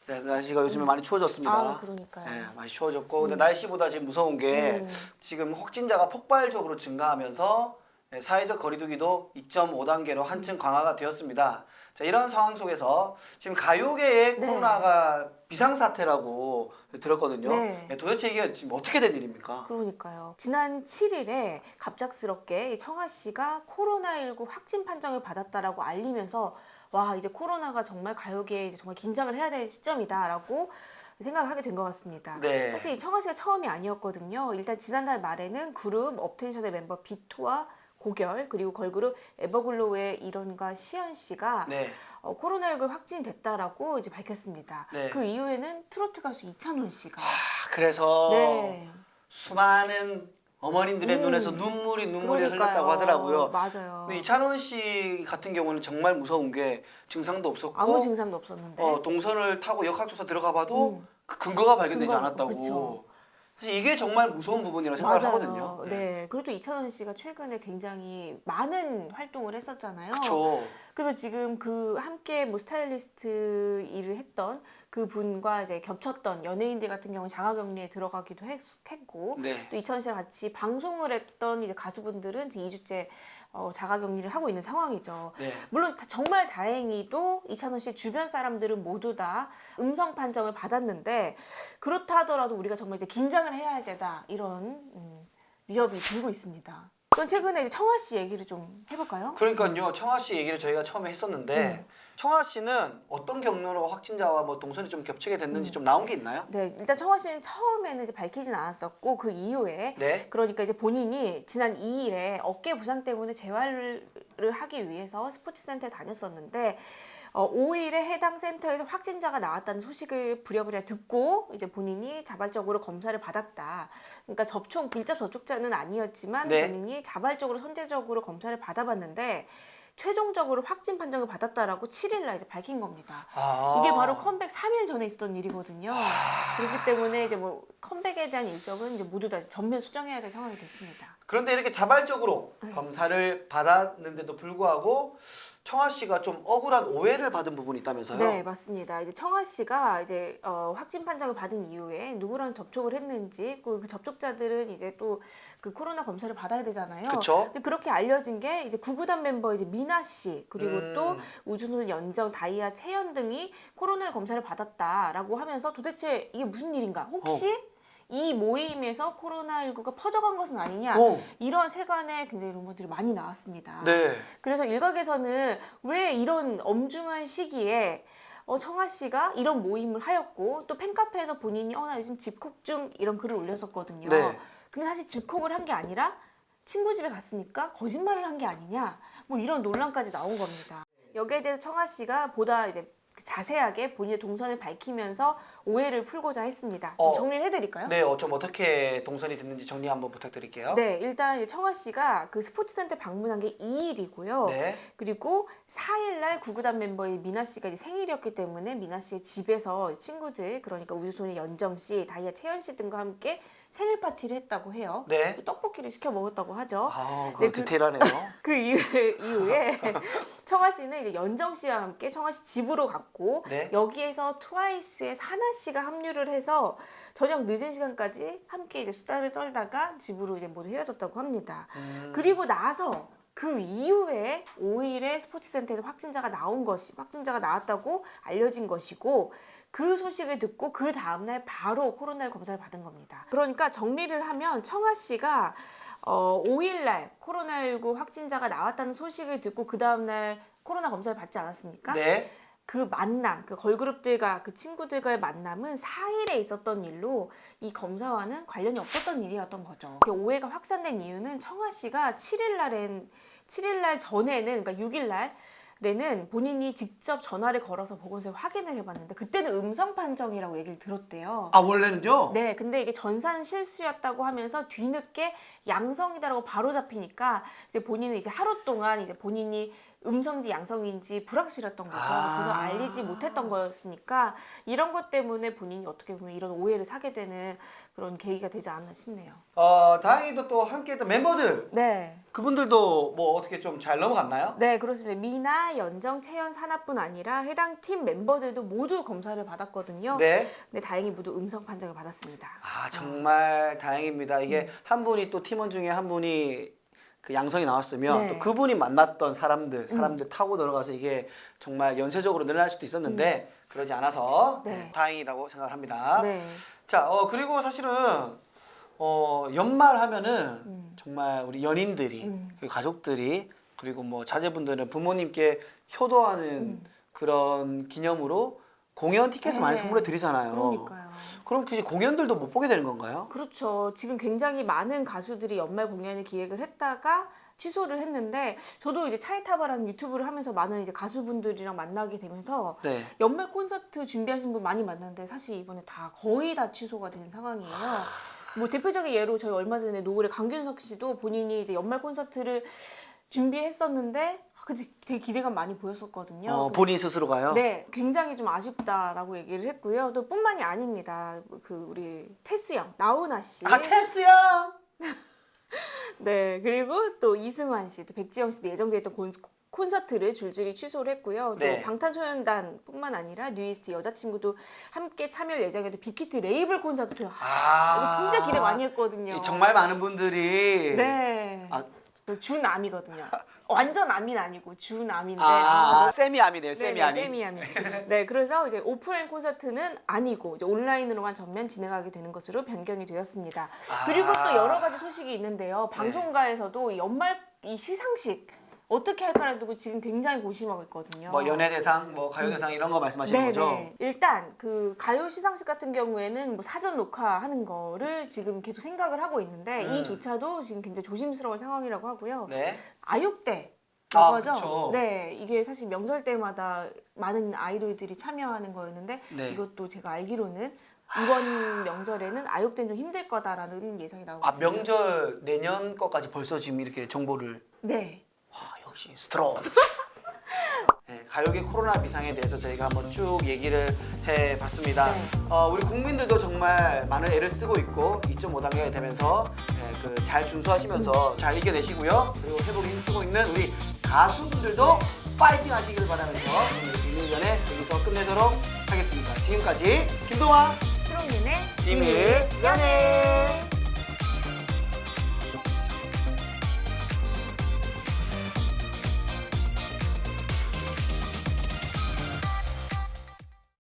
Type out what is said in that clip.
네, 날씨가 요즘에 많이 추워졌습니다. 아, 그러니까요. 네, 많이 추워졌고 근데 날씨보다 지금 무서운 게 지금 확진자가 폭발적으로 증가하면서 네, 사회적 거리두기도 2.5단계로 한층 강화가 되었습니다. 자, 이런 상황 속에서 지금 가요계의 네. 코로나가 비상사태라고 들었거든요. 네. 네, 도대체 이게 지금 어떻게 된 일입니까? 그러니까요. 지난 7일에 갑작스럽게 청아 씨가 코로나19 확진 판정을 받았다라고 알리면서 와, 이제 코로나가 정말 가요계에 이제 정말 긴장을 해야 될 시점이다라고 생각을 하게 된 것 같습니다. 네. 사실 이 청아 씨가 처음이 아니었거든요. 일단 지난달 말에는 그룹 업텐션의 멤버 비토와 고결 그리고 걸그룹 에버글로우의 일원과 시연 씨가 네. 코로나19 확진됐다라고 이제 밝혔습니다. 네. 그 이후에는 트로트 가수 이찬원 씨가 그래서 네. 수많은 어머님들의 눈에서 눈물이 그러니까요. 흘렀다고 하더라고요. 맞아요. 근데 이찬원 씨 같은 경우는 정말 무서운 게 증상도 없었고 아무 증상도 없었는데 동선을 타고 역학조사 들어가 봐도 그 근거가 발견되지 근거, 않았다고. 그쵸. 사실 이게 정말 무서운 부분이라고 생각을 하거든요. 네. 그리고 또 이찬원 씨가 최근에 굉장히 많은 활동을 했었잖아요. 그렇죠. 그래서 지금 그 함께 뭐 스타일리스트 일을 했던 그 분과 이제 겹쳤던 연예인들 같은 경우는 자가격리에 들어가기도 했고 네. 또 이찬원 씨랑 같이 방송을 했던 이제 가수분들은 지금 2주째 자가격리를 하고 있는 상황이죠. 네. 물론 정말 다행히도 이찬원 씨 주변 사람들은 모두 다 음성 판정을 받았는데 그렇다 하더라도 우리가 정말 이제 긴장을 해야 할 때다 이런 위협이 들고 있습니다. 그럼 최근에 이제 청아 씨 얘기를 좀 해볼까요? 그러니까요. 청아 씨 얘기를 저희가 처음에 했었는데 청아 씨는 어떤 경로로 확진자와 뭐 동선이 좀 겹치게 됐는지 좀 나온 게 있나요? 네, 일단 청아 씨는 처음에는 이제 밝히진 않았었고 그 이후에 네. 그러니까 이제 본인이 지난 2일에 어깨 부상 때문에 재활을 하기 위해서 스포츠센터에 다녔었는데 5일에 해당 센터에서 확진자가 나왔다는 소식을 부랴부랴 듣고 이제 본인이 자발적으로 검사를 받았다. 그러니까 밀접 접촉자는 아니었지만 네. 본인이 자발적으로 선제적으로 검사를 받아봤는데 최종적으로 확진 판정을 받았다라고 7일날 이제 밝힌 겁니다. 이게 바로 컴백 3일 전에 있었던 일이거든요. 그렇기 때문에 이제 뭐 컴백에 대한 일정은 이제 모두 다 전면 수정해야 될 상황이 됐습니다. 그런데 이렇게 자발적으로 검사를 받았는데도 불구하고 청아 씨가 좀 억울한 오해를 받은 부분이 있다면서요? 네, 맞습니다. 이제 청아 씨가 이제 확진 판정을 받은 이후에 누구랑 접촉을 했는지 그 접촉자들은 이제 또 그 코로나 검사를 받아야 되잖아요. 그쵸? 근데 그렇게 알려진 게 이제 구구단 멤버 이제 미나 씨 그리고 또 우주노 연정, 다이아, 채연 등이 코로나 검사를 받았다라고 하면서 도대체 이게 무슨 일인가? 혹시 이 모임에서 코로나19가 퍼져간 것은 아니냐 이런 세간의 굉장히 루머들이 많이 나왔습니다. 네. 그래서 일각에서는 왜 이런 엄중한 시기에 청아 씨가 이런 모임을 하였고 또 팬카페에서 본인이 나 요즘 집콕 중 이런 글을 올렸었거든요. 네. 근데 사실 집콕을 한 게 아니라 친구 집에 갔으니까 거짓말을 한 게 아니냐 뭐 이런 논란까지 나온 겁니다. 여기에 대해서 청아 씨가 보다 이제 자세하게 본인의 동선을 밝히면서 오해를 풀고자 했습니다. 좀 정리를 해드릴까요? 네, 좀 어떻게 동선이 됐는지 정리 한번 부탁드릴게요. 네, 일단 청아 씨가 그 스포츠센터 방문한 게 2일이고요. 네. 그리고 4일날 구구단 멤버의 미나 씨가 이제 생일이었기 때문에 미나 씨의 집에서 친구들, 그러니까 우주소녀 연정 씨, 다이아 채연 씨 등과 함께 생일 파티를 했다고 해요. 네. 또 떡볶이를 시켜 먹었다고 하죠. 그 디테일하네요. 그 이후에 청아 씨는 이제 연정 씨와 함께 청아 씨 집으로 갔고 네. 여기에서 트와이스의 사나 씨가 합류를 해서 저녁 늦은 시간까지 함께 이제 수다를 떨다가 집으로 이제 모두 헤어졌다고 합니다. 그리고 나서 그 이후에 5일에 스포츠센터에서 확진자가 나왔다고 알려진 것이고 그 소식을 듣고 그 다음날 바로 코로나 검사를 받은 겁니다. 그러니까 정리를 하면 청아 씨가 5일날 코로나19 확진자가 나왔다는 소식을 듣고 그 다음날 코로나 검사를 받지 않았습니까? 네. 그 만남, 그 걸그룹들과 그 친구들과의 만남은 4일에 있었던 일로 이 검사와는 관련이 없었던 일이었던 거죠. 그 오해가 확산된 이유는 청아 씨가 7일날 전에는, 그러니까 6일날에는 본인이 직접 전화를 걸어서 보건소에 확인을 해봤는데 그때는 음성 판정이라고 얘기를 들었대요. 원래는요? 네, 근데 이게 전산 실수였다고 하면서 뒤늦게 양성이다라고 바로 잡히니까 이제 본인은 이제 하루 동안 이제 본인이 음성인지 양성인지 불확실했던 거죠. 아. 그래서 알리지 못했던 거였으니까 이런 것 때문에 본인이 어떻게 보면 이런 오해를 사게 되는 그런 계기가 되지 않나 싶네요. 다행히도 또 함께했던 멤버들 네. 그분들도 뭐 어떻게 좀 잘 넘어갔나요? 네, 그렇습니다. 미나, 연정, 채연, 사나뿐 아니라 해당 팀 멤버들도 모두 검사를 받았거든요. 네. 근데 다행히 모두 음성 판정을 받았습니다. 아 정말 다행입니다. 이게 한 분이 또 팀원 중에 한 분이 그 양성이 나왔으면 네. 또 그분이 만났던 사람들 타고 들어가서 이게 정말 연쇄적으로 늘어날 수도 있었는데 그러지 않아서 네. 다행이라고 생각을 합니다. 네. 자, 그리고 사실은 연말 하면은 정말 우리 연인들이 그리고 가족들이 그리고 뭐 자제분들은 부모님께 효도하는 그런 기념으로 공연 티켓을 많이 네. 선물해 드리잖아요. 그러니까요. 그럼 그 공연들도 못 보게 되는 건가요? 그렇죠. 지금 굉장히 많은 가수들이 연말 공연을 기획을 했다가 취소를 했는데 저도 이제 차이타바라는 유튜브를 하면서 많은 이제 가수분들이랑 만나게 되면서 네. 연말 콘서트 준비하신 분 많이 만났는데 사실 이번에 다 거의 다 취소가 된 상황이에요. 뭐 대표적인 예로 저희 얼마 전에 노을의 강균석 씨도 본인이 이제 연말 콘서트를 준비했었는데 근데 되게 기대감 많이 보였었거든요. 본인 스스로가요? 네, 굉장히 좀 아쉽다라고 얘기를 했고요. 또 뿐만이 아닙니다. 그 우리 테스 형, 나훈아 씨. 아 테스 형! 네, 그리고 또 이승환 씨, 또 백지영 씨도 예정돼 있던 콘서트를 줄줄이 취소를 했고요. 또 네. 방탄소년단뿐만 아니라 뉴이스트 여자친구도 함께 참여 예정이던 빅히트 레이블 콘서트. 아 이거 진짜 기대 많이 했거든요. 정말 많은 분들이 네. 아, 준암이거든요. 완전 암인 아니고 준암인데. 세미암이네요. 세미암이. 네네, 세미암이. 네, 그래서 이제 오프라인 콘서트는 아니고 이제 온라인으로만 전면 진행하게 되는 것으로 변경이 되었습니다. 그리고 또 여러 가지 소식이 있는데요. 방송가에서도 연말 이 시상식 어떻게 할까를 두고 지금 굉장히 고심하고 있거든요. 뭐 연예대상, 뭐 가요대상 이런 거 말씀하시는 거죠? 네네. 일단 그 가요 시상식 같은 경우에는 뭐 사전 녹화하는 거를 지금 계속 생각을 하고 있는데 이조차도 지금 굉장히 조심스러운 상황이라고 하고요. 네. 아육대 아, 라고 하죠. 그쵸. 네, 이게 사실 명절 때마다 많은 아이돌들이 참여하는 거였는데 네. 이것도 제가 알기로는 이번 명절에는 아육대는 좀 힘들 거다라는 예상이 나오고 아 있습니다. 명절 내년 거까지 벌써 지금 이렇게 정보를 네. 와 역시 스트롱. 네, 가요계 코로나 비상에 대해서 저희가 한번 쭉 얘기를 해봤습니다. 네. 우리 국민들도 정말 많은 애를 쓰고 있고 2.5단계가 되면서 잘 준수하시면서 잘 이겨내시고요. 그리고 회복에 힘쓰고 있는 우리 가수분들도 파이팅 하시기를 바라면서 오늘 비밀연애 여기서 끝내도록 하겠습니다. 지금까지 김동아 트롯님의 비밀 연애.